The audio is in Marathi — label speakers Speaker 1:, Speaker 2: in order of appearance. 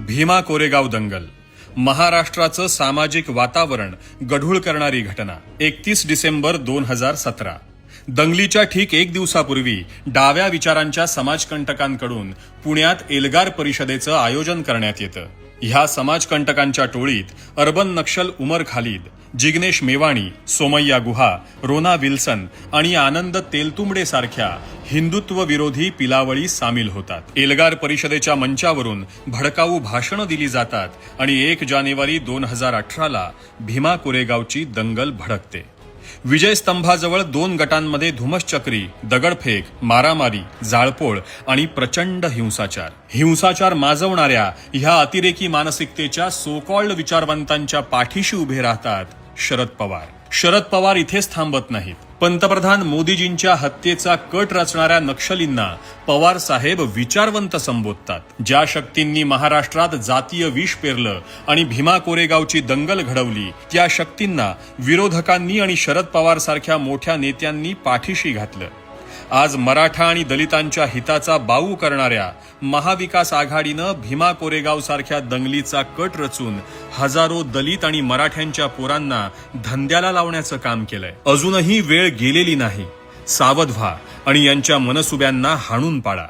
Speaker 1: भीमा कोरेगाव दंगल, महाराष्ट्राचं सामाजिक वातावरण गढूळ करणारी घटना. 31 डिसेंबर 2017. दंगलीच्या ठीक एक दिवसापूर्वी डाव्या विचारांच्या समाजकंटकांकडून पुण्यात एल्गार परिषदेचं आयोजन करण्यात येतं. ह्या समाजकंटकांच्या टोळीत अर्बन नक्षल उमर खालिद, जिग्नेश मेवाणी, सोमय्या गुहा, रोना विल्सन आणि आनंद तेलतुंबडे सारख्या हिंदुत्व विरोधी पिलावळी सामील होतात. एल्गार परिषदेच्या मंचावरून भडकाऊ भाषणं दिली जातात आणि 1 जानेवारी 2018ला भीमा कोरेगावची दंगल भडकते. विजयस्तंभाजवळ 2 गटांमध्ये धुमश्चक्री, दगडफेक, मारामारी, जाळपोळ आणि प्रचंड हिंसाचार माजवणाऱ्या ह्या अतिरेकी मानसिकतेच्या सो कॉल्ड विचारवंतांच्या पाठीशी उभे राहतात शरद पवार. शरद पवार इथेच थांबत नाहीत. पंतप्रधान मोदीजींच्या हत्येचा कट रचणाऱ्या नक्षलींना पवार साहेब विचारवंत संबोधतात. ज्या शक्तींनी महाराष्ट्रात जातीय विष पेरलं आणि भीमा कोरेगावची दंगल घडवली, त्या शक्तींना विरोधकांनी आणि शरद पवार सारख्या मोठ्या नेत्यांनी पाठीशी घातलं. आज मराठा आणि दलितांच्या हिताचा बाऊ करणाऱ्या महाविकास आघाडीनं भीमा कोरेगाव सारख्या दंगलीचा कट रचून हजारो दलित आणि मराठ्यांच्या पोरांना धंद्याला लावण्याचं काम केलंय. अजूनही वेळ गेलेली नाही. सावध व्हा आणि यांच्या मनसुब्यांना हाणून पाडा.